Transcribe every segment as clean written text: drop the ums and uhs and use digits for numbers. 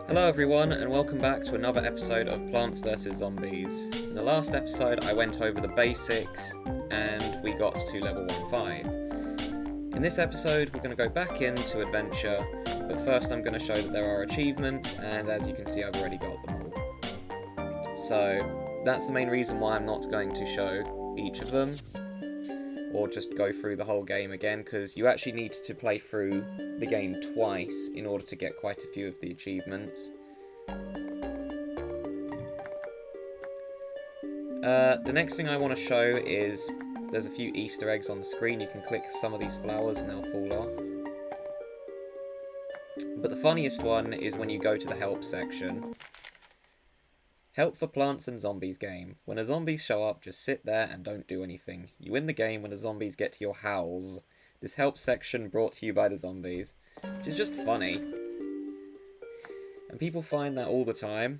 Hello everyone, and welcome back to another episode of Plants vs Zombies. In the last episode I went over the basics and we got to level 1-5. In this episode we're going to go back into adventure, but first I'm going to show that there are achievements, and as you can see I've already got them all. So that's the main reason why I'm not going to show each of them, or just go through the whole game again, because you actually need to play through the game twice in order to get quite a few of the achievements. The next thing I want to show is there's a few Easter eggs on the screen. You can click some of these flowers and they'll fall off. But the funniest one is when you go to the help section. Help for Plants and Zombies game. When a zombies show up, just sit there and don't do anything. You win the game when the zombies get to your house. This help section brought to you by the zombies. Which is just funny. And people find that all the time.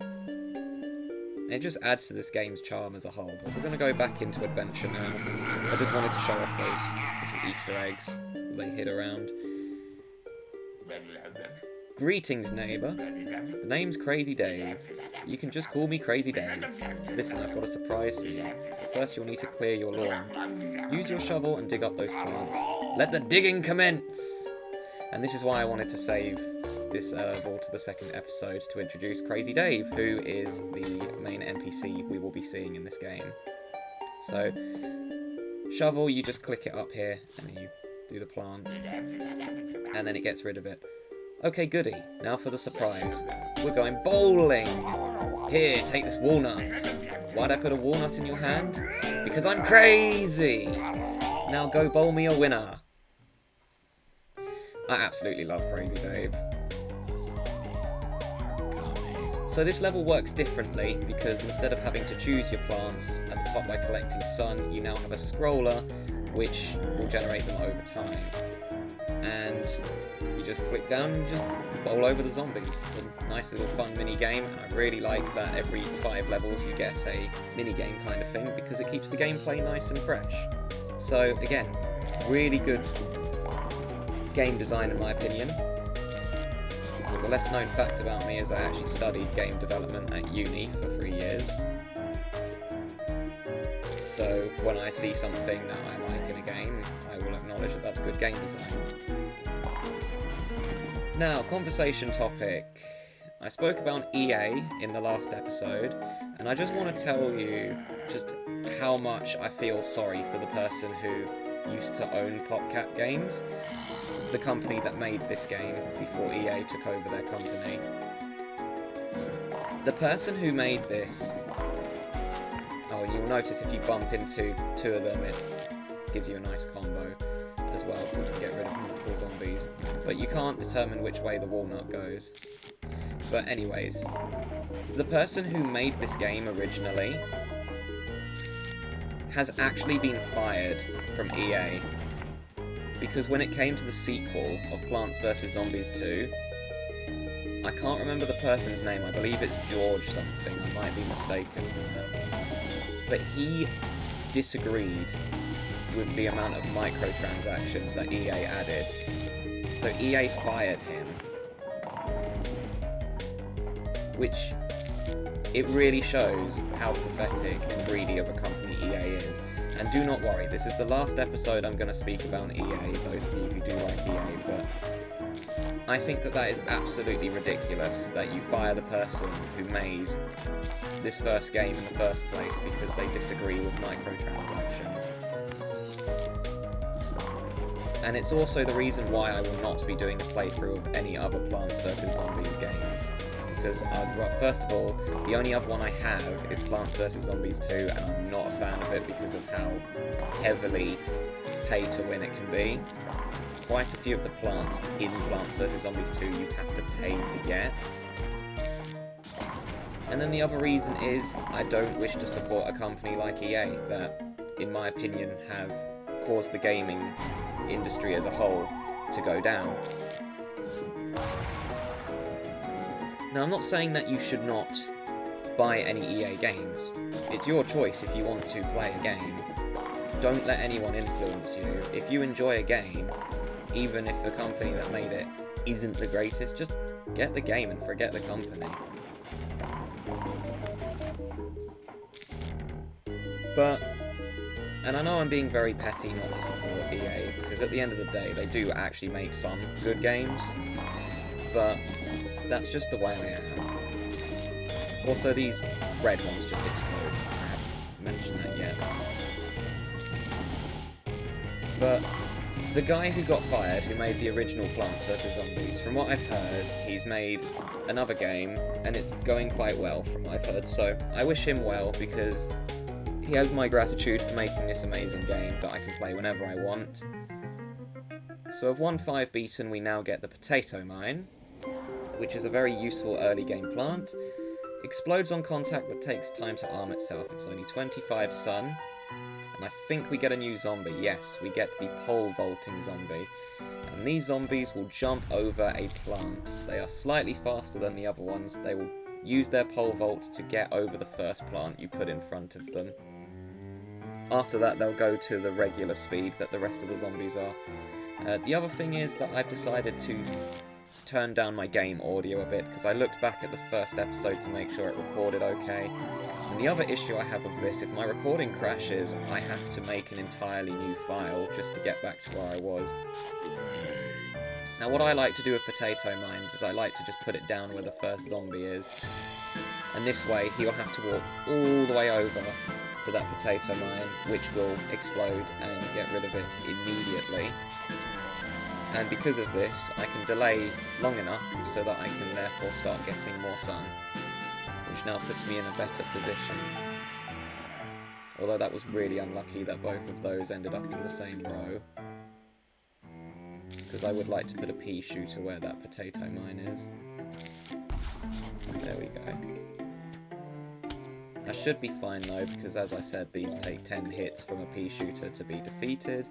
It just adds to this game's charm as a whole. But we're going to go back into adventure now. I just wanted to show off those little Easter eggs that they hid around. Greetings, neighbour. The name's Crazy Dave. You can just call me Crazy Dave. Listen, I've got a surprise for you. But first you'll need to clear your lawn. Use your shovel and dig up those plants. Let the digging commence! And this is why I wanted to save this level to the second episode, to introduce Crazy Dave, who is the main NPC we will be seeing in this game. So, shovel, you just click it up here, and then you do the plant, and then it gets rid of it. Okay, goody. Now for the surprise. We're going bowling! Here, take this walnut. Why'd I put a walnut in your hand? Because I'm crazy! Now go bowl me a winner. I absolutely love Crazy Dave. So this level works differently, because instead of having to choose your plants at the top by collecting sun, you now have a scroller which will generate them over time. And you just click down and just bowl over the zombies. It's a nice little fun mini game, and I really like that every 5 levels you get a mini game kind of thing, because it keeps the gameplay nice and fresh. So again, really good game design in my opinion. There's a less known fact about me is I actually studied game development at uni for 3 years. So when I see something that I like in a game, I will acknowledge that that's good game design. Now, conversation topic. I spoke about EA in the last episode, and I just want to tell you just how much I feel sorry for the person who used to own PopCap Games, the company that made this game before EA took over their company. The person who made this... Oh, and you'll notice if you bump into 2 of them, it gives you a nice combo as well, so you can get rid of multiple zombies. But you can't determine which way the walnut goes. But anyways, the person who made this game originally has actually been fired from EA, because when it came to the sequel of Plants vs Zombies 2, I can't remember the person's name, I believe it's George something, I might be mistaken on that, but he disagreed with the amount of microtransactions that EA added, so EA fired him, which it really shows how pathetic and greedy of a company EA is. And do not worry, this is the last episode I'm going to speak about EA, those of you who do like EA, but I think that that is absolutely ridiculous that you fire the person who made this first game in the first place because they disagree with microtransactions. And it's also the reason why I will not be doing a playthrough of any other Plants vs Zombies games. Because, first of all, the only other one I have is Plants vs Zombies 2, and I'm not a fan of it because of how heavily pay-to-win it can be. Quite a few of the plants in Plants vs Zombies 2 you have to pay to get. And then the other reason is I don't wish to support a company like EA that, in my opinion, have caused the gaming industry as a whole to go down. Now, I'm not saying that you should not buy any EA games. It's your choice if you want to play a game. Don't let anyone influence you. If you enjoy a game, even if the company that made it isn't the greatest, just get the game and forget the company. But, and I know I'm being very petty not to support EA, because at the end of the day, they do actually make some good games, but that's just the way I am. Also, these red ones just explode. I haven't mentioned that yet. But the guy who got fired, who made the original Plants vs. Zombies, from what I've heard, he's made another game, and it's going quite well from what I've heard, so I wish him well, because he has my gratitude for making this amazing game that I can play whenever I want. So of 1-5 beaten, we now get the Potato Mine, which is a very useful early game plant. Explodes on contact but takes time to arm itself. It's only 25 sun. And I think we get a new zombie. Yes, we get the pole vaulting zombie. And these zombies will jump over a plant. They are slightly faster than the other ones. They will use their pole vault to get over the first plant you put in front of them. After that, they'll go to the regular speed that the rest of the zombies are. The other thing is that I've decided to turn down my game audio a bit, because I looked back at the first episode to make sure it recorded okay. And the other issue I have with this, if my recording crashes, I have to make an entirely new file just to get back to where I was. Now what I like to do with potato mines is I like to just put it down where the first zombie is. And this way he'll have to walk all the way over to that potato mine, which will explode and get rid of it immediately. And because of this, I can delay long enough so that I can therefore start getting more sun, which now puts me in a better position. Although that was really unlucky that both of those ended up in the same row, because I would like to put a pea shooter where that potato mine is. There we go. I should be fine though, because as I said, these take 10 hits from a pea shooter to be defeated.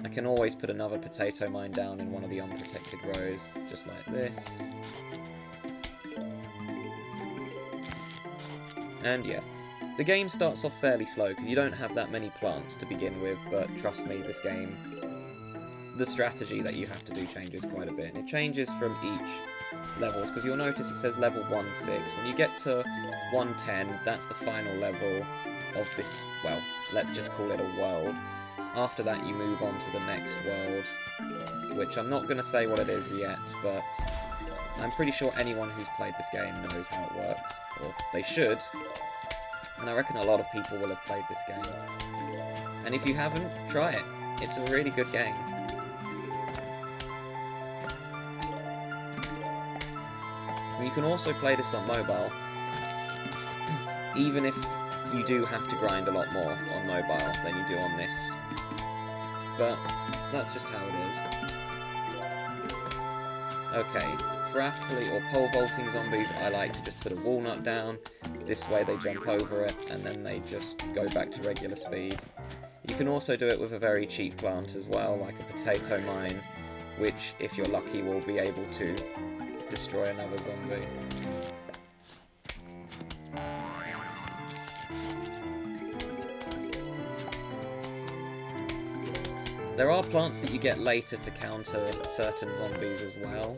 I can always put another potato mine down in one of the unprotected rows, just like this. And yeah, the game starts off fairly slow because you don't have that many plants to begin with, but trust me, this game, the strategy that you have to do changes quite a bit. And it changes from each levels, because you'll notice it says level 1-6. When you get to 110, that's the final level of this, well, let's just call it a world. After that you move on to the next world, which I'm not going to say what it is yet, but I'm pretty sure anyone who's played this game knows how it works, or they should, and I reckon a lot of people will have played this game. And if you haven't, try it. It's a really good game. And you can also play this on mobile, even if you do have to grind a lot more on mobile than you do on this. But that's just how it is. Okay, for athlete or pole vaulting zombies, I like to just put a walnut down. This way they jump over it, and then they just go back to regular speed. You can also do it with a very cheap plant as well, like a potato mine, which, if you're lucky, will be able to destroy another zombie. There are plants that you get later to counter certain zombies as well.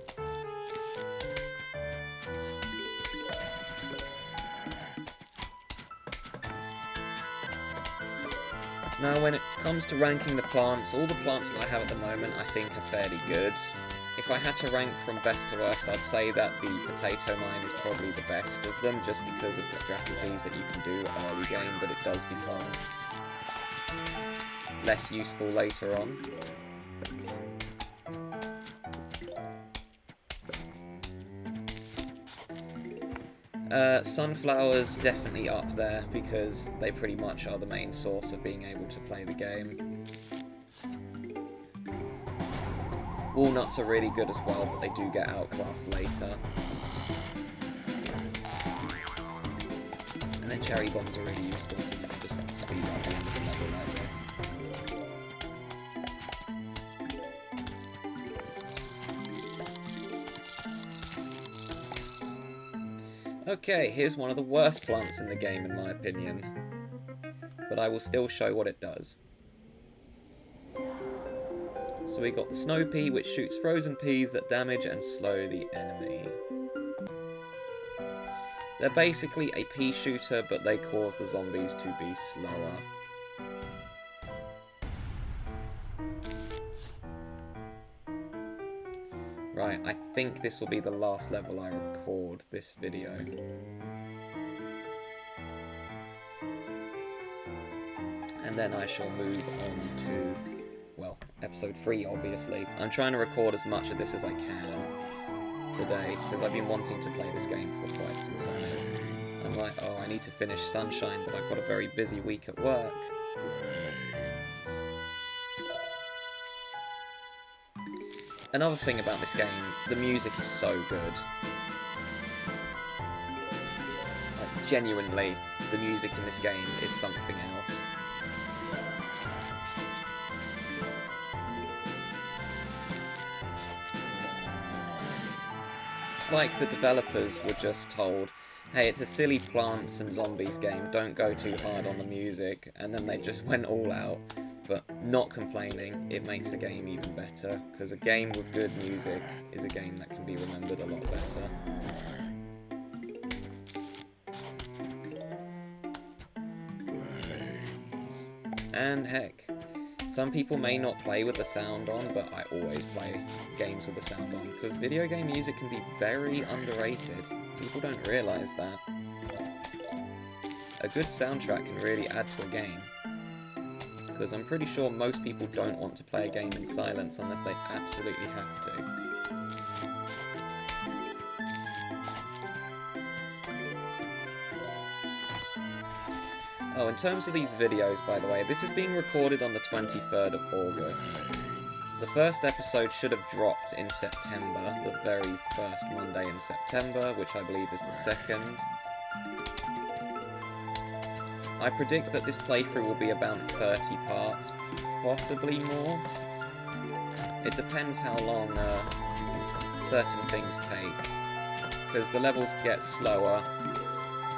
Now when it comes to ranking the plants, all the plants that I have at the moment I think are fairly good. If I had to rank from best to worst, I'd say that the potato mine is probably the best of them, just because of the strategies that you can do early game, but it does become less useful later on. Sunflowers definitely up there, because they pretty much are the main source of being able to play the game. Walnuts are really good as well, but they do get outclassed later. And then cherry bombs are really useful if you can just speed up the end of the level like this. Okay, here's one of the worst plants in the game in my opinion, but I will still show what it does. So we got the snow pea, which shoots frozen peas that damage and slow the enemy. They're basically a pea shooter, but they cause the zombies to be slower. Right, I think this will be the last level I record this video. And then I shall move on to, well, episode 3, obviously. I'm trying to record as much of this as I can today, because I've been wanting to play this game for quite some time. I'm like, oh, I need to finish Sunshine, but I've got a very busy week at work. Another thing about this game, the music is so good. Like, genuinely, the music in this game is something else. It's like the developers were just told, hey, it's a silly plants and zombies game, don't go too hard on the music, and then they just went all out. But not complaining, it makes the game even better, because a game with good music is a game that can be remembered a lot better. And heck, some people may not play with the sound on, but I always play games with the sound on, because video game music can be very underrated. People don't realise that. A good soundtrack can really add to a game. Because I'm pretty sure most people don't want to play a game in silence unless they absolutely have to. Oh, in terms of these videos, by the way, this is being recorded on the 23rd of August. The first episode should have dropped in September, the very first Monday in September, which I believe is the 2nd. I predict that this playthrough will be about 30 parts, possibly more. It depends how long certain things take, because the levels get slower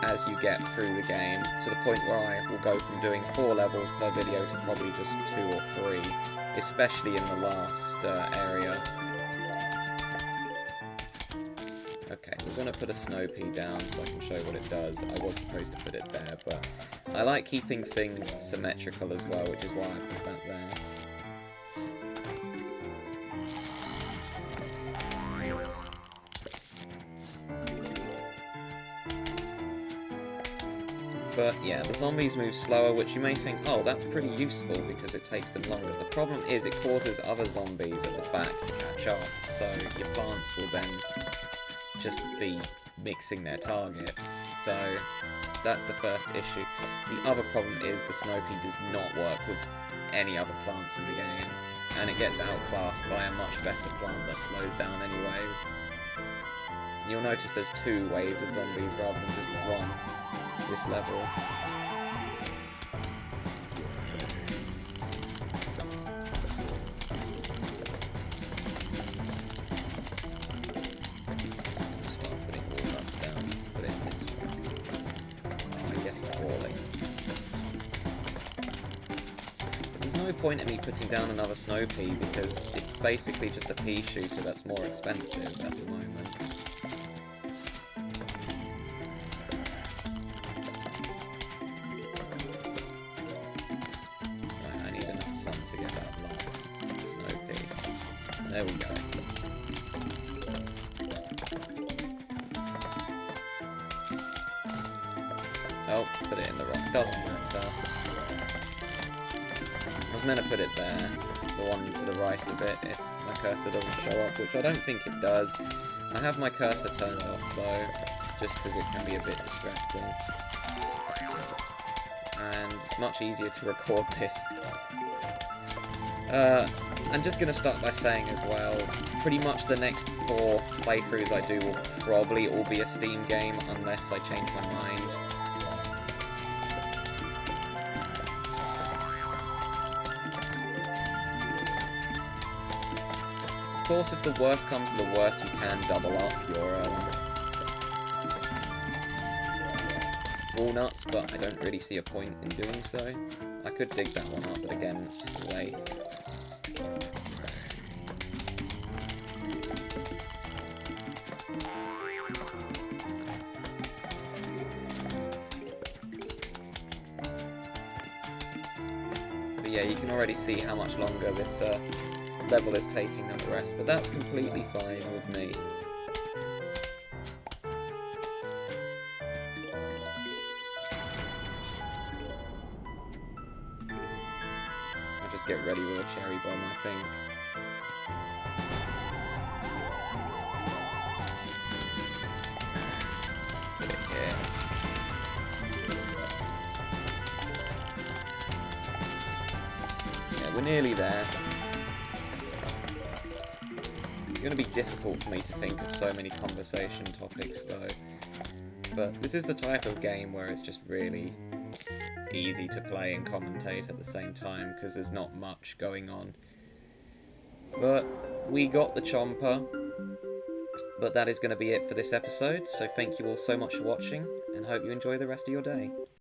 as you get through the game, to the point where I will go from doing 4 levels per video to probably just 2 or 3, especially in the last area. Okay, we're going to put a snow pea down so I can show what it does. I was supposed to put it there, but I like keeping things symmetrical as well, which is why I put that there. But yeah, the zombies move slower, which you may think, oh, that's pretty useful because it takes them longer. The problem is it causes other zombies at the back to catch up, so your plants will then just be mixing their target. So that's the first issue. The other problem is the snow pea does not work with any other plants in the game, and it gets outclassed by a much better plant that slows down anyways. You'll notice there's 2 waves of zombies rather than just 1 this level. There's no point in me putting down another snow pea because it's basically just a pea shooter that's more expensive at the moment. Right, I need enough sun to get that last snow pea. There we go. Oh, put it in the wrong. Doesn't matter. I was meant to put it there, the one to the right a bit, if my cursor doesn't show up, which I don't think it does. I have my cursor turned off though, just because it can be a bit distracting. And it's much easier to record this. I'm just going to start by saying as well, pretty much the next 4 playthroughs I do will probably all be a Steam game, unless I change my mind. Of course, if the worst comes to the worst, you can double up your walnuts, but I don't really see a point in doing so. I could dig that one up, but again, it's just a waste. yeah, you can already see how much longer this level is taking than the rest, but that's completely fine with me. I'll just get ready with a cherry bomb, I think. Put it here. Yeah, we're nearly there. It's going to be difficult for me to think of so many conversation topics, though. But this is the type of game where it's just really easy to play and commentate at the same time, because there's not much going on. But we got the chomper. But that is going to be it for this episode, so thank you all so much for watching, and hope you enjoy the rest of your day.